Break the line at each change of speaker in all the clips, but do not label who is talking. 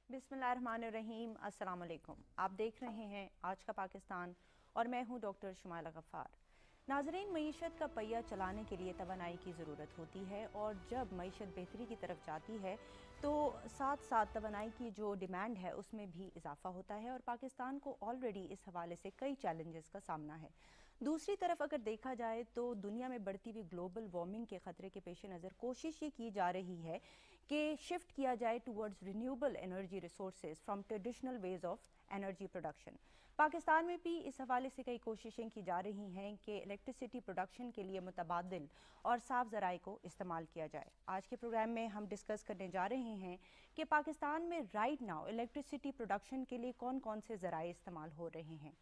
बिस्मिल्लाहिर्रहमानिर्रहीम, अस्सलाम वालेकुम। आप देख रहे हैं आज का पाकिस्तान और मैं हूं डॉक्टर शुमाइला गफ़ार। नाज़रीन, मईशत का पहिया चलाने के लिए तवानाई की ज़रूरत होती है और जब मईशत बेहतरी की तरफ जाती है तो साथ साथ तवानाई की जो डिमांड है उसमें भी इजाफा होता है और पाकिस्तान को ऑलरेडी इस हवाले से कई चैलेंजेस का सामना है। दूसरी तरफ अगर देखा जाए तो दुनिया में बढ़ती हुई ग्लोबल वार्मिंग के ख़तरे के पेश नज़र कोशिश ये की जा रही है कि शिफ्ट किया जाए towards renewable energy resources from traditional ways of energy production. Pakistan में भी इस हवाले से कई कोशिशें की जा रही हैं कि इलेक्ट्रिसिटी प्रोडक्शन के लिए मुतबादिल और साफ ज़राए को इस्तेमाल किया जाए। आज के प्रोग्राम में हम डिस्कस करने जा रहे हैं कि पाकिस्तान में राइट नाउ इलेक्ट्रिसिटी प्रोडक्शन के लिए कौन कौन से ज़राए इस्तेमाल हो रहे हैं,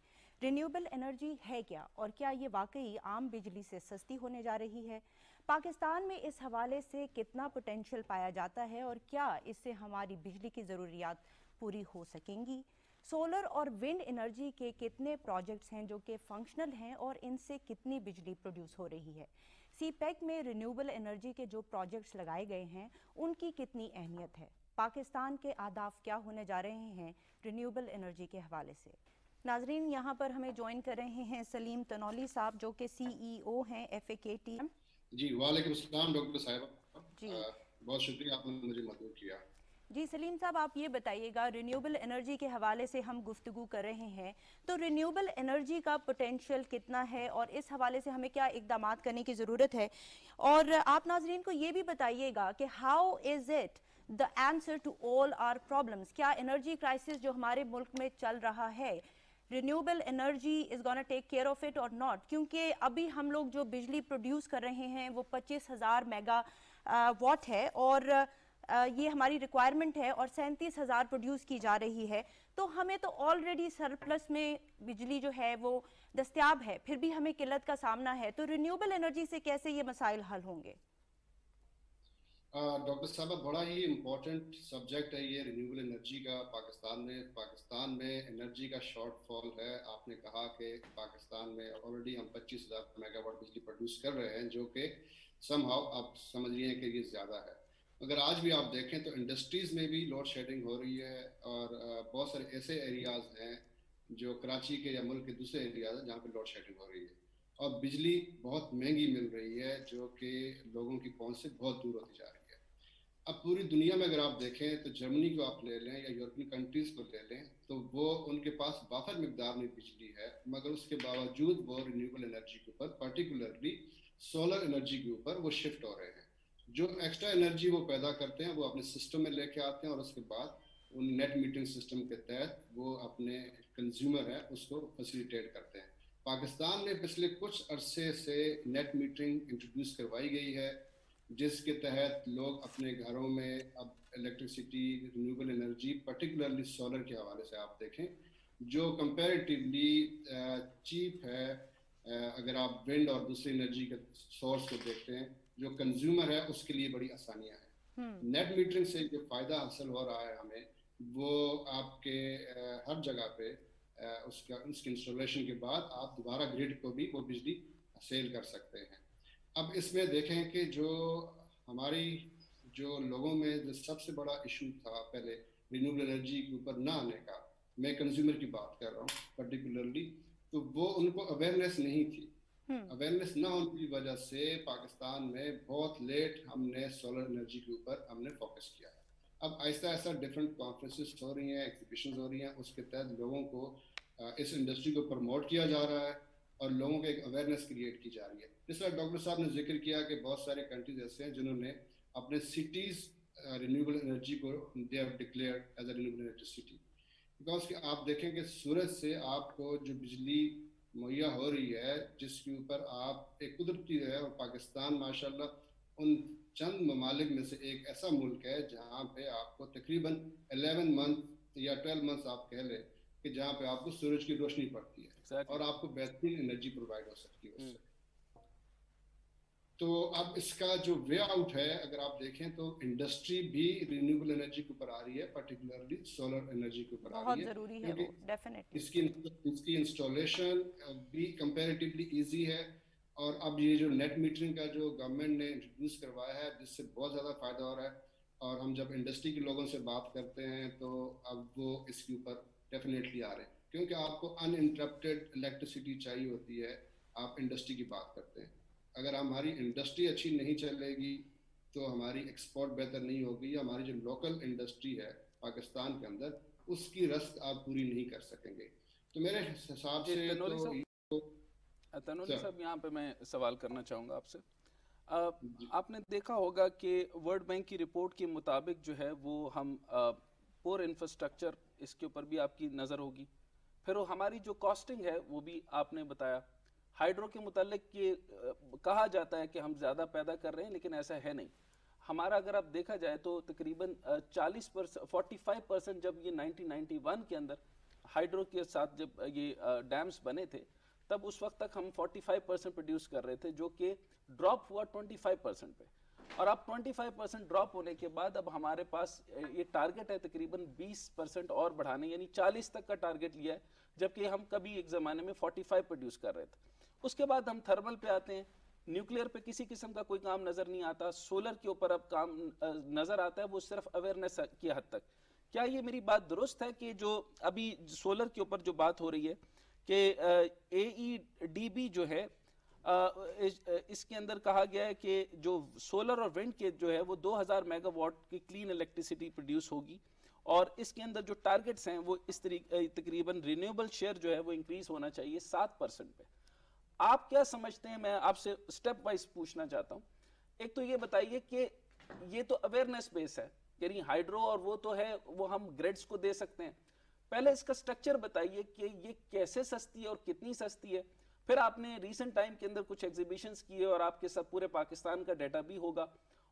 रिन्यूएबल एनर्जी है क्या और क्या ये वाकई आम बिजली से सस्ती होने जा रही है, पाकिस्तान में इस हवाले से कितना पोटेंशियल पाया जाता है और क्या इससे हमारी बिजली की ज़रूरियात पूरी हो सकेंगी, सोलर और विंड एनर्जी के कितने प्रोजेक्ट्स हैं जो कि फंक्शनल हैं और इनसे कितनी बिजली प्रोड्यूस हो रही है, सीपेक में रिन्यूएबल एनर्जी के जो प्रोजेक्ट्स लगाए गए हैं उनकी कितनी अहमियत है, पाकिस्तान के अहदाफ क्या होने जा रहे हैं रिन्यूएबल एनर्जी के हवाले से। नाजरीन, यहाँ पर हमें ज्वाइन कर रहे हैं सलीम तनौली साहब जो कि CEO हैं FAKT।
जी वालेकुम सलाम डॉक्टर साहिबा।
जी
बहुत शुक्रिया, आपने मुझे मदद किया।
जी सलीम साहब, आप ये बताइएगा, रिन्यूएबल एनर्जी के हवाले से हम गुफ्तगू कर रहे हैं तो रिन्यूएबल एनर्जी का पोटेंशियल कितना है और इस हवाले से हमें क्या इकदाम करने की ज़रूरत है, और आप नाजरीन को ये भी बताइएगा कि how is it the answer to all our problems. क्या एनर्जी क्राइसिस जो हमारे मुल्क में चल रहा है, renewable energy is gonna take care of it और नॉट, क्योंकि अभी हम लोग जो बिजली प्रोड्यूस कर रहे हैं वो 25,000 मेगा वाट है और ये हमारी रिक्वायरमेंट है और 37,000 प्रोड्यूस की जा रही है, तो हमें तो ऑलरेडी सरप्लस में बिजली जो है वो दस्तयाब है, फिर भी हमें किल्लत का सामना है, तो रिन्यूएबल एनर्जी से कैसे ये मसाइल हल होंगे?
डॉक्टर साहब, बड़ा ही इम्पोर्टेंट सब्जेक्ट है ये रिन्यूएबल एनर्जी का। पाकिस्तान में एनर्जी का शॉर्टफॉल है। आपने कहा कि पाकिस्तान में ऑलरेडी हम 25,000 मेगावाट बिजली प्रोड्यूस कर रहे हैं, जो कि समहाउ आप समझ रही हैं कि ये ज़्यादा है। अगर आज भी आप देखें तो इंडस्ट्रीज़ में भी लोड शेडिंग हो रही है और बहुत सारे ऐसे एरियाज़ हैं जो कराची के या मुल्क के दूसरे एरियाज हैं जहाँ पे लोड शेडिंग हो रही है और बिजली बहुत महंगी मिल रही है, जो कि लोगों की पहुंच से बहुत दूर होती जा रही है। अब पूरी दुनिया में अगर आप देखें तो जर्मनी को आप ले लें या यूरोपियन कंट्रीज को ले लें तो वो उनके पास वाफर मिकदार में बिजली है, मगर उसके बावजूद वो रिन्यूएबल एनर्जी के ऊपर, पर्टिकुलरली सोलर एनर्जी के ऊपर वो शिफ्ट हो रहे हैं। जो एक्स्ट्रा एनर्जी वो पैदा करते हैं वो अपने सिस्टम में लेके आते हैं और उसके बाद उन नेट मीटरिंग सिस्टम के तहत वो अपने कंज्यूमर है उसको फैसिलिटेट करते हैं। पाकिस्तान में पिछले कुछ अरसे से नेट मीटरिंग इंट्रोड्यूस करवाई गई है, जिसके तहत लोग अपने घरों में अब electricity, renewable energy, particularly solar के हवाले से आप देखें जो कंपैरेटिवली चीप है। अगर आप विंड और दूसरी एनर्जी के सोर्स को देखते हैं, जो कंज्यूमर है उसके लिए बड़ी आसानियां हैं। नेट मीटरिंग से जो फायदा हासिल हो रहा है हमें, वो आपके हर जगह पे उसके इंस्टॉलेशन के बाद आप दोबारा ग्रिड को भी वो बिजली सेल कर सकते हैं। अब इसमें देखें कि जो हमारी जो लोगों में जो सबसे बड़ा इशू था पहले रिन्यूएबल एनर्जी के ऊपर ना आने का, मैं कंज्यूमर की बात कर रहा हूँ पर्टिकुलरली, तो वो उनको अवेयरनेस नहीं थी। अवेयरनेस ना होने की वजह से पाकिस्तान में बहुत लेट हमने सोलर एनर्जी के ऊपर हमने फोकस किया है। अब ऐसा ऐसा डिफरेंट कॉन्फ्रेंसेस हो रही हैं, एग्जीबिशन हो रही हैं, उसके तहत लोगों को इस इंडस्ट्री को प्रमोट किया जा रहा है और लोगों को एक अवेयरनेस क्रिएट की जा रही है। जिस तरह डॉक्टर साहब ने जिक्र किया कि बहुत सारे कंट्रीज ऐसे हैं जिन्होंने अपने सिटीज रिन्यूएबल एनर्जी को they have declared as a renewable energy city. Because कि आप देखें कि सूरज से आपको जो बिजली मुहैया हो रही है, जिसके ऊपर आप एक कुदरती है, और पाकिस्तान माशाल्लाह उन चंद ममालिक में से एक ऐसा मुल्क है जहाँ पे आपको तकरीबन 11 मंथ या 12 मंथ आप कह लें कि जहाँ पे आपको सूरज की रोशनी पड़ती है और आपको बेहतरीन एनर्जी प्रोवाइड हो सकती है उससे। तो अब इसका जो वे आउट है, अगर आप देखें तो इंडस्ट्री भी रिन्यूएबल एनर्जी के ऊपर आ रही है, पर्टिकुलरली सोलर एनर्जी के ऊपर आ रही है,
जरूरी है वो, डेफिनेटली
इसकी इंस्टॉलेशन भी कंपैरेटिवली इजी है। और अब ये जो नेट मीटरिंग का जो गवर्नमेंट ने इंट्रोड्यूस करवाया है, जिससे बहुत ज़्यादा फायदा हो रहा है और हम जब इंडस्ट्री के लोगों से बात करते हैं तो अब वो इसके ऊपर डेफिनेटली आ रहे हैं, क्योंकि आपको अनइंटरप्टेड इलेक्ट्रिसिटी चाहिए होती है। आप इंडस्ट्री की बात करते हैं, अगर हमारी इंडस्ट्री अच्छी नहीं चलेगी तो हमारी एक्सपोर्ट बेहतर नहीं होगी, या हमारी जो लोकल इंडस्ट्री है पाकिस्तान के अंदर उसकी रस्त आप पूरी नहीं कर सकेंगे। तो मेरे हिसाब से
तनोली साहब यहाँ पे मैं सवाल करना चाहूँगा आपसे।
जी,
आपने देखा होगा कि वर्ल्ड बैंक की रिपोर्ट के मुताबिक जो है वो हम पोर इंफ्रास्ट्रक्चर, इसके ऊपर भी आपकी नज़र होगी। फिर वो हमारी जो कॉस्टिंग है वो भी आपने बताया। हाइड्रो के मुतालिक ये कहा जाता है कि हम ज़्यादा पैदा कर रहे हैं, लेकिन ऐसा है नहीं। हमारा अगर आप देखा जाए तो तकरीबन 40%, 45% जब ये 1991 के अंदर हाइड्रो के साथ जब ये डैम्स बने थे, तब उस वक्त तक हम 45% प्रोड्यूस कर रहे थे, जो कि ड्रॉप हुआ 25% पे। और अब 25% ड्रॉप होने के बाद अब हमारे पास ये टारगेट है तकरीबन 20% और बढ़ाने, यानी 40 तक का टारगेट लिया है, जबकि हम कभी एक ज़माने में 45 प्रोड्यूस कर रहे थे। उसके बाद हम थर्मल पे आते हैं। न्यूक्लियर पे किसी किस्म का कोई काम नज़र नहीं आता। सोलर के ऊपर अब काम नज़र आता है, वो सिर्फ अवेयरनेस की हद तक। क्या ये मेरी बात दुरुस्त है कि जो अभी सोलर के ऊपर जो बात हो रही है कि AEDB जो है इसके अंदर कहा गया है कि जो सोलर और विंड के जो है वो 2000 मेगावाट की क्लीन इलेक्ट्रिसिटी प्रोड्यूस होगी, और इसके अंदर जो टारगेट्स हैं वो इस तरीके तकरीबन रिन्यूएबल शेयर जो है वो इंक्रीज होना चाहिए 7% पे। आप क्या समझते हैं? मैं आपसे स्टेप वाइज पूछना चाहता हूँ। एक तो ये बताइए कि ये तो अवेयरनेस बेस है, यानी हाइड्रो और वो तो है, वो हम ग्रिड्स को दे सकते हैं। पहले इसका स्ट्रक्चर बताइए कि ये कैसे सस्ती है और कितनी सस्ती है। फिर आपने रीसेंट टाइम के अंदर कुछ एग्जीबिशंस किए और आपके सब पूरे पाकिस्तान का डाटा भी होगा।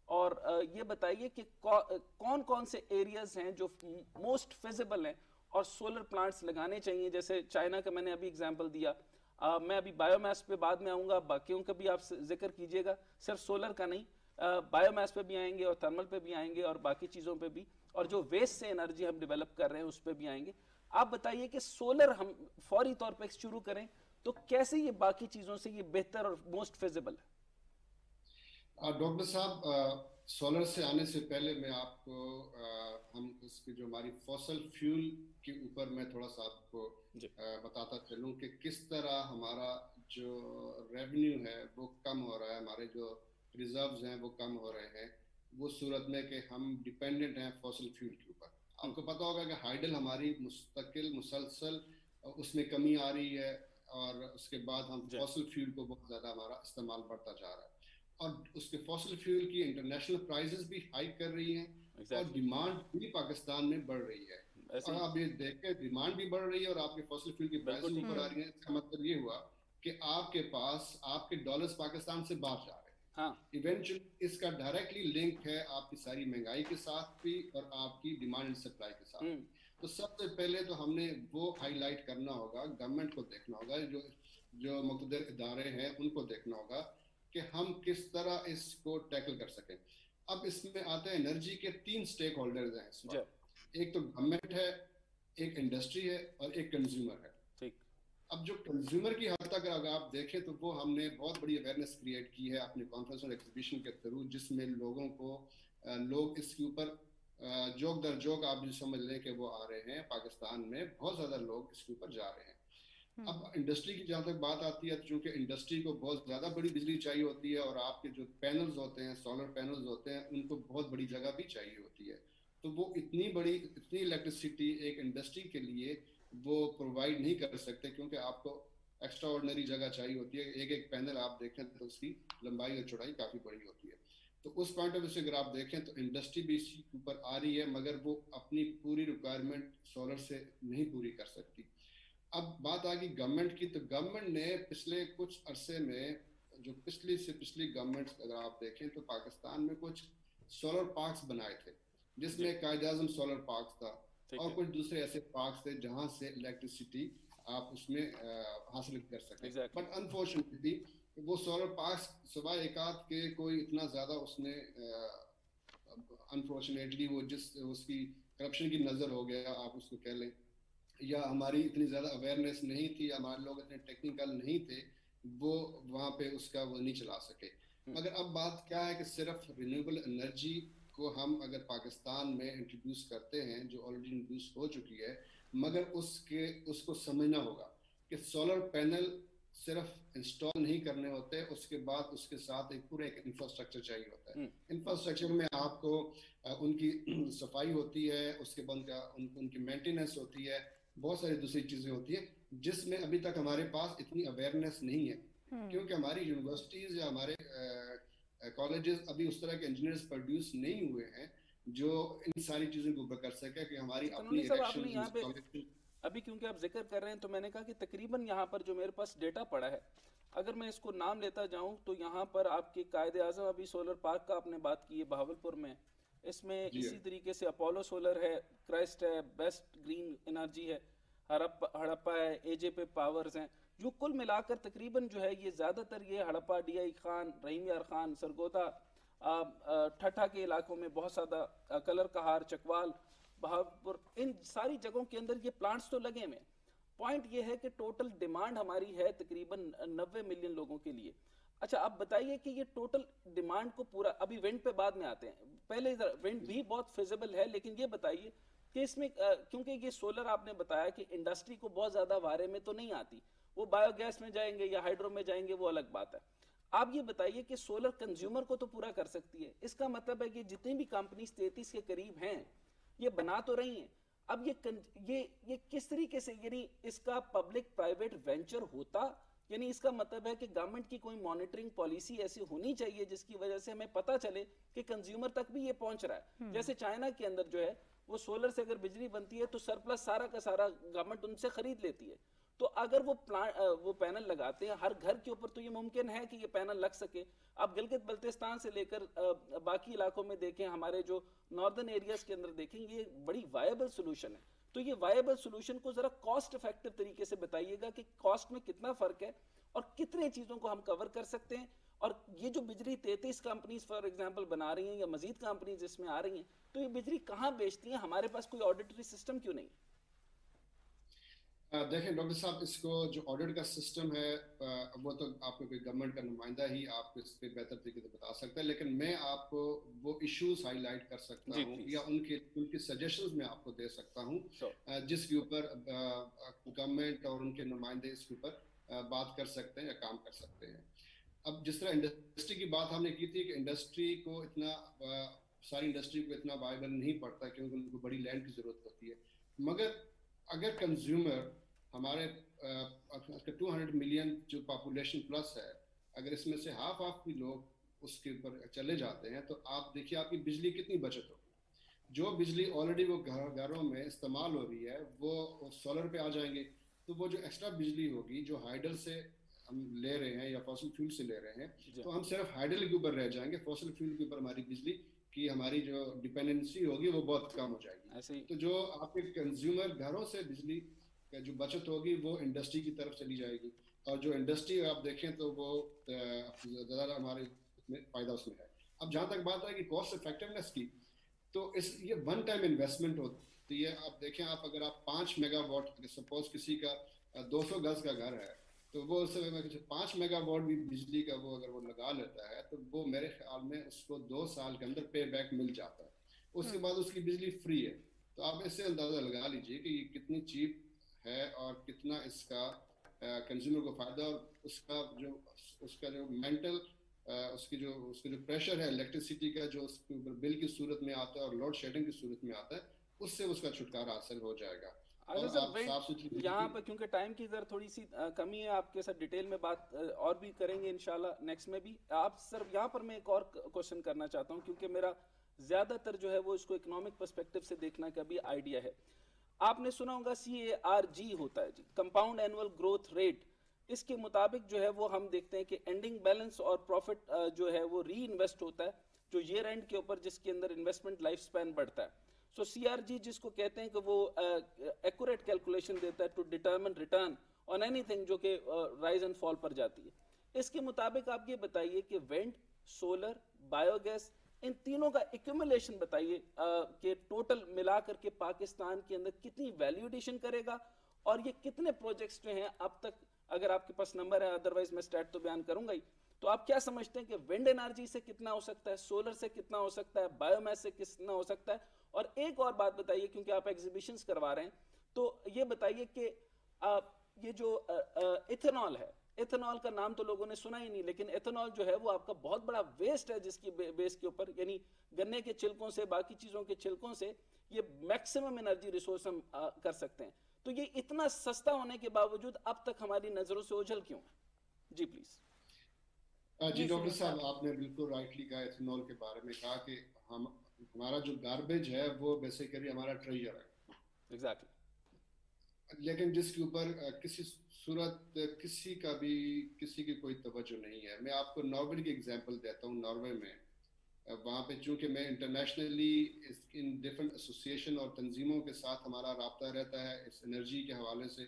और ये बताइए कि कौन कौन से एरियाज हैं जो मोस्ट फिजिबल हैं और सोलर प्लांट्स लगाने चाहिए। जैसे चाइना का मैंने अभी एग्जांपल दिया। मैं अभी बायोमास पे बाद में आऊँगा, बाकियों का भी आप जिक्र कीजिएगा, सिर्फ सोलर का नहीं, बायोमास पे भी आएंगे और थर्मल पे भी आएंगे और बाकी चीज़ों पे भी, और जो वेस्ट से एनर्जी हम डेवलप कर रहे हैं उस पर भी आएंगे। आप बताइए कि सोलर हम फौरी तौर पे शुरू करें तो कैसे ये बाकी चीज़ों से ये बेहतर और मोस्ट फिजिबल है?
डॉक्टर साहब, सोलर से आने से पहले मैं आपको हम इसकी जो हमारी फॉसल फ्यूल के ऊपर मैं थोड़ा सा आपको बताता चलूं कि किस तरह हमारा जो रेवेन्यू है वो कम हो रहा है, हमारे जो रिजर्व्स हैं वो कम हो रहे हैं, वो सूरत में कि हम डिपेंडेंट हैं फॉसल फ्यूल के ऊपर। आपको पता होगा कि हाइडल हमारी मुस्तकिल मुसलसल उसमें कमी आ रही है, और उसके बाद हम फॉसल फ्यूल को बहुत ज़्यादा हमारा इस्तेमाल बढ़ता जा रहा है, और उसके फॉसल फ्यूल की इंटरनेशनल प्राइसेस भी हाइक कर रही हैं, और डिमांड भी पाकिस्तान में बढ़ रही है। और आप ये देखें, डिमांड भी बढ़ रही है और आपके फॉसल फ्यूल की प्राइसेस ऊपर आ रही है। इसका मतलब ये हुआ कि आपके पास आपके डॉलर्स पाकिस्तान से बाहर जा रहे हैं। इवेंचुअली इसका डायरेक्टली लिंक है आपकी सारी महंगाई के साथ भी और आपकी डिमांड एंड सप्लाई के साथ भी। तो सबसे पहले तो हमने वो हाईलाइट करना होगा, गवर्नमेंट को देखना होगा, जो मुक़द्दर इदारे हैं उनको देखना होगा कि हम किस तरह इसको टैकल कर सकें। अब इसमें आते हैं एनर्जी के 3 स्टेक होल्डर्स हैं इस वक्त। एक तो गवर्नमेंट है, एक इंडस्ट्री है और एक कंज्यूमर है। अब जो कंज्यूमर की हद तक अगर आप देखें तो वो हमने बहुत बड़ी अवेयरनेस क्रिएट की है अपने कॉन्फ्रेंस और एग्जीबिशन के थ्रू, जिसमें लोगों को लोग इसके ऊपर जोक दर जोक आप जो समझ लें कि वो आ रहे हैं। पाकिस्तान में बहुत ज़्यादा लोग इसके ऊपर जा रहे हैं। अब इंडस्ट्री की जहाँ तक बात आती है, चूँकि इंडस्ट्री को बहुत ज़्यादा बड़ी बिजली चाहिए होती है और आपके जो पैनल्स होते हैं, सोलर पैनल्स होते हैं, उनको बहुत बड़ी जगह भी चाहिए होती है। तो वो इतनी इलेक्ट्रिसिटी एक इंडस्ट्री के लिए वो प्रोवाइड नहीं कर सकते, क्योंकि आपको एक्स्ट्रा ऑर्डिनरी जगह चाहिए होती है। एक एक पैनल आप देखें तो उसकी लंबाई और चौड़ाई काफ़ी बड़ी होती है। तो उस पॉइंट ऑफ व्यू से अगर आप देखें तो इंडस्ट्री भी इसके ऊपर आ रही है, मगर वो अपनी पूरी रिक्वायरमेंट सोलर से नहीं पूरी कर सकती। अब बात आ गई गवर्नमेंट की, तो गवर्नमेंट ने पिछले कुछ अरसे में, जो पिछली गवर्नमेंट अगर आप देखें तो पाकिस्तान में कुछ सोलर पार्क्स बनाए थे, जिसमें कायद-ए-आज़म सोलर पार्क था और कुछ दूसरे ऐसे पार्क्स थे जहां से इलेक्ट्रिसिटी आप उसमें हासिल कर सकें। बट अनफॉर्चुनेटली वो सोलर पार्क्स सिवाय एकाध के कोई इतना ज़्यादा उसने अनफॉर्चुनेटली वो उसकी करप्शन की नज़र हो गया, आप उसको कह लें, या हमारी इतनी ज़्यादा अवेयरनेस नहीं थी, हमारे लोग इतने टेक्निकल नहीं थे, वो वहाँ पे उसका वो नहीं चला सके। मगर अब बात क्या है कि सिर्फ रिन्यूएबल एनर्जी को हम अगर पाकिस्तान में इंट्रोड्यूस करते हैं, जो ऑलरेडी इंट्रोड्यूस हो चुकी है, मगर उसको समझना होगा कि सोलर पैनल सिर्फ इंस्टॉल नहीं करने होते, उसके बाद उसके साथ एक पूरा एक इंफ्रास्ट्रक्चर चाहिए होता है। इंफ्रास्ट्रक्चर में आपको उनकी सफाई होती है, उसके बाद उनकी मेंटेनेंस होती है, बहुत सारी दूसरी चीजें होती है जिसमें अभी तक हमारे पास इतनी अवेयरनेस नहीं है, क्योंकि हमारी यूनिवर्सिटीज या हमारे कॉलेजेस अभी उस तरह के इंजीनियर्स प्रोड्यूस नहीं हुए हैं जो इन सारी चीजों को कर सके कि हमारी अपनी
इलेक्शन। अभी क्योंकि आप जिक्र कर रहे हैं तो मैंने कहा कि तकरीबन यहाँ पर जो मेरे पास डेटा पड़ा है, अगर मैं इसको नाम लेता जाऊं तो यहाँ पर आपके कायदे आजम अभी सोलर पार्क का आपने बात की है बहावलपुर में, इसमें इसी तरीके से अपोलो सोलर है, क्राइस्ट है, बेस्ट ग्रीन एनर्जी है, हड़प्पा है, एजेपे पावर्स हैं, जो कुल मिलाकर तकरीबन जो है ये ज़्यादातर ये हड़प्पा, डीआई खान, रहीम यार खान, सरगोदा, ठट्ठा के इलाकों में बहुत ज़्यादा, कलर कहार, चकवाल, बहावलपुर, इन सारी जगहों के अंदर ये प्लांट्स तो लगे हुए। पॉइंट ये है कि टोटल डिमांड हमारी है तकरीबन 90 मिलियन लोगों के लिए। अच्छा, आप बताइए कि ये टोटल डिमांड को पूरा, अभी विंड पे बाद में आते हैं, पहले विंड भी बहुत फिजिबल है, लेकिन ये बताइए कि इसमें क्योंकि ये सोलर आपने बताया कि इंडस्ट्री को बहुत ज़्यादा वारे में तो नहीं आती, वो बायोगैस में जाएंगे या हाइड्रो में जाएंगे, वो अलग बात है। आप ये बताइए कि सोलर कंज्यूमर को तो पूरा कर सकती है, इसका मतलब है कि जितनी भी कंपनी 33 के करीब हैं ये बना तो रही हैं। अब ये किस तरीके से, यानी इसका पब्लिक प्राइवेट वेंचर होता, यानी इसका मतलब है कि गवर्नमेंट की कोई मॉनिटरिंग पॉलिसी ऐसी होनी चाहिए जिसकी वजह से हमें पता चले कि कंज्यूमर तक भी ये पहुंच रहा है। जैसे चाइना के अंदर जो है वो सोलर से अगर बिजली बनती है तो सरप्लस सारा का सारा गवर्नमेंट उनसे खरीद लेती है, तो अगर वो पैनल लगाते हैं हर घर के ऊपर तो ये मुमकिन है कि ये पैनल लग सके। अब गिलगित बल्तिस्तान से लेकर बाकी इलाकों में देखें, हमारे जो नॉर्दर्न एरियाज के अंदर देखें, ये बड़ी वायबल सोल्यूशन है। तो ये वायबल सोल्यूशन को जरा कॉस्ट इफेक्टिव तरीके से बताइएगा कि कॉस्ट में कितना फर्क है और कितने चीजों को हम कवर कर सकते हैं, और ये जो बिजली 33 कंपनीज फॉर एग्जांपल बना रही हैं या मजीद कंपनीज इसमें आ रही हैं, तो ये बिजली कहाँ बेचती हैं, हमारे पास कोई ऑडिटरी सिस्टम क्यों नहीं?
देखें डॉक्टर साहब, इसको जो ऑडिट का सिस्टम है वो तो आपको कोई गवर्नमेंट का नुमाइंदा ही आपको इस पर बेहतर तरीके से बता सकता है, लेकिन मैं आपको वो इश्यूज हाईलाइट कर सकता हूँ या उनके सजेशंस मैं आपको दे सकता हूँ जिसके ऊपर गवर्नमेंट और उनके नुमाइंदे इसके ऊपर बात कर सकते हैं या काम कर सकते हैं। अब जिस तरह इंडस्ट्री की बात हमने की थी कि इंडस्ट्री को इतना सारी इंडस्ट्री को इतना वायबल नहीं पड़ता क्योंकि उनको बड़ी लैंड की जरूरत होती है, मगर अगर कंज्यूमर हमारे 200 मिलियन जो पॉपुलेशन प्लस है, अगर इसमें से हाफ भी लोग उसके ऊपर चले जाते हैं तो आप देखिए आपकी बिजली कितनी बचत होगी। जो बिजली ऑलरेडी वो घरों में इस्तेमाल हो रही है वो सोलर पे आ जाएंगे, तो वो जो एक्स्ट्रा बिजली होगी जो हाइडल से हम ले रहे हैं या फॉसिल फ्यूल से ले रहे हैं, तो हम सिर्फ हाइडल के ऊपर रह जाएंगे, फॉसिल फ्यूल के ऊपर हमारी बिजली की हमारी जो डिपेंडेंसी होगी वो बहुत कम हो जाएगी। तो जो आपके कंज्यूमर घरों से बिजली का जो बचत होगी वो इंडस्ट्री की तरफ चली जाएगी, और जो इंडस्ट्री आप देखें तो वो ज़्यादा हमारे फायदा उसमें है। अब जहाँ तक बात है कि कॉस्ट इफेक्टिवनेस की, तो ये वन टाइम इन्वेस्टमेंट होती है। आप देखें, आप अगर आप 5 मेगावाट, सपोज किसी का 200 गज का घर है तो वो 5 मेगावाट भी बिजली का वो अगर वो लगा लेता है तो वो मेरे ख्याल में उसको 2 साल के अंदर पे बैक मिल जाता है, उसके बाद उसकी बिजली फ्री है। तो आप इससे अंदाजा लगा लीजिए कि ये कितनी चीप है और कितना इसका कंज्यूमर को फायदा, और उसका जो मेंटल उसका जो प्रेशर है इलेक्ट्रिसिटी का जो उसके ऊपर बिल की सूरत में आता है और लोड शेडिंग की सूरत में आता है, उससे उसका छुटकारा हासिल हो जाएगा।
यहाँ पर क्योंकि टाइम की जरा थोड़ी सी कमी है, आपके साथ डिटेल में बात और भी करेंगे इंशाल्लाह नेक्स्ट में भी। आप सर यहाँ पर मैं एक और क्वेश्चन करना चाहता हूँ क्योंकि मेरा ज्यादातर जो है वो इसको इकोनॉमिक पर्सपेक्टिव से देखना का भी आइडिया है। आपने सुना होगा CARG होता है जी, कंपाउंड एनुअल ग्रोथ रेट। इसके मुताबिक जो है वो हम देखते हैं कि एंडिंग बैलेंस और प्रॉफिट जो है वो री इन्वेस्ट होता है जो ईयर एंड के ऊपर, जिसके अंदर इन्वेस्टमेंट लाइफ स्पैन बढ़ता है। सो CRG जिसको कहते हैं कि वो एक्यूरेट कैलकुलेशन देता है to determine return on anything जो कि राइज एंड फॉल पर जाती है। इसके मुताबिक आप ये बताइए कि विंड, सोलर, बायोगैस, इन तीनों का एक्यूमुलेशन बताइए कि टोटल मिला करके पाकिस्तान के अंदर कितनी वैल्यू एडिशन करेगा, और ये कितने प्रोजेक्ट्स जो हैं अब तक, अगर आपके पास नंबर है, अदरवाइज मैं स्टैट तो बयान करूंगा ही, तो आप क्या समझते हैं कि विंड एनर्जी से कितना हो सकता है, सोलर से कितना हो सकता है, बायोमास से कितना हो सकता है? और एक और बात बताइए, क्योंकि आप एग्जीबिशंस करवा रहे हैं, तो ये बताइए कि ये जो इथेनॉल है, इथेनॉल का नाम तो लोगों ने सुना ही नहीं, लेकिन इथेनॉल जो है वो आपका बहुत बड़ा वेस्ट है, जिसकी बेस के ऊपर, यानी गन्ने के छिलकों से, बाकी चीज़ों के छिलकों से ये मैक्सिमम एनर्जी रिसोर्स हम कर सकते हैं। तो ये इतना सस्ता होने के बावजूद अब तक हमारी नज़रों से ओझल क्यों है? जी प्लीज।
जी डॉक्टर साहब, आपने बिल्कुल राइटली कहा, इथेनॉल के बारे में कहा कि हमारा जो गार्बेज है वो बेसिकली हमारा ट्रेजर है।
एग्जैक्टली।
लेकिन जिसके ऊपर किसी सूरत किसी की कोई तवज्जो नहीं है। मैं आपको नॉर्वे की एग्जांपल देता हूँ। नॉर्वे में वहाँ पे चूंकि मैं इंटरनेशनली इन डिफरेंट एसोसिएशन और तंजीमों के साथ हमारा राब्ता रहता है इस एनर्जी के हवाले से,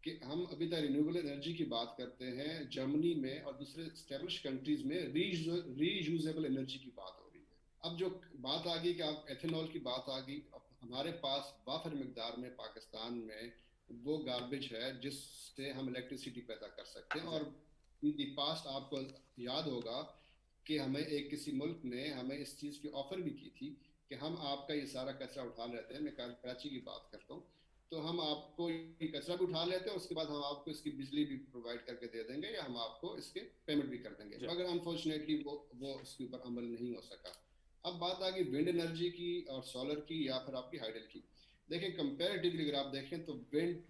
कि हम अभी तक रिन्यूएबल एनर्जी की बात करते हैं। जर्मनी में और दूसरे एस्टेब्लिश कंट्रीज में रीयूजेबल एनर्जी की बात हो रही है। अब जो बात आ गई कि आप एथेनॉल की बात आ गई, हमारे पास वाफर मिकदार में पाकिस्तान में वो गार्बेज है जिससे हम इलेक्ट्रिसिटी पैदा कर सकते हैं। और इन दी पास्ट आपको याद होगा कि हमें किसी मुल्क ने हमें इस चीज़ की ऑफर भी की थी कि हम आपका ये सारा कचरा उठा लेते हैं। मैं कराची की बात करता हूँ, तो हम आपको ये कचरा भी उठा लेते हैं, उसके बाद हम आपको इसकी बिजली भी प्रोवाइड करके दे देंगे या हम आपको इसके पेमेंट भी कर देंगे। मगर अनफॉर्चुनेटली वो उसके ऊपर अमल नहीं हो सका। अब बात आ गई विंड एनर्जी की और सोलर की या फिर आपकी हाइडल की। देखें, कंपैरेटिवली अगर आप देखें तो विंड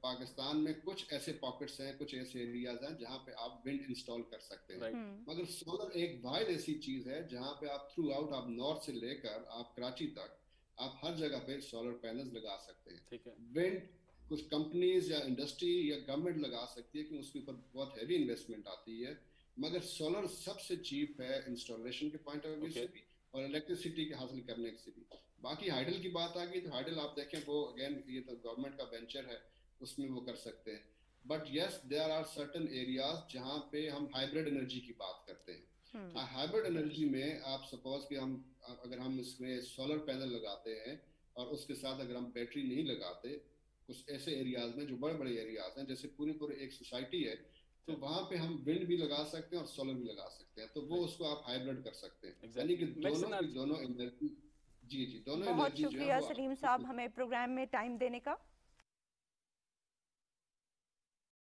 पाकिस्तान में कुछ ऐसे पॉकेट्स हैं, कुछ ऐसे एरियाज हैं जहाँ पे आप विंड इंस्टॉल कर सकते हैं। मगर सोलर एक वाहिद ऐसी चीज है जहाँ पे आप थ्रू आउट, आप नॉर्थ से लेकर आप कराची तक, आप हर जगह पे सोलर पैनल्स लगा सकते हैं। विंड कुछ कंपनीज या इंडस्ट्री या गवर्नमेंट लगा सकती है कि उसके ऊपर बहुत हैवी इन्वेस्टमेंट आती है, मगर सोलर सबसे चीप है इंस्टॉलेशन के पॉइंट ऑफ व्यू से भी और इलेक्ट्रिसिटी के हासिल करने से भी। बाकी हाइडल की बात आ गई तो हाइडल आप देखें वो अगेन ये तो गवर्नमेंट का वेंचर है, उसमें वो कर सकते हैं। But yes, there are certain areas जहाँ पे हम हाइब्रिड एनर्जी की बात करते हैं। हाइब्रिड एनर्जी में आप सपोज कि अगर हम इसमें सोलर पैनल लगाते हैं और उसके साथ अगर हम बैटरी नहीं लगाते, कुछ ऐसे एरियाज में जो बड़े बड़े एरियाज हैं, जैसे पूरी एक सोसाइटी है, तो वहाँ पे हम विंड भी लगा सकते हैं और सोलर भी लगा सकते हैं। तो वो उसको आप हाइब्रिड कर सकते हैं, यानी कि दोनों एनर्जी। जी दोनों
बहुत
एनर्जी जो है
शुक्रिया सलीम साहब हमें प्रोग्राम में टाइम देने का।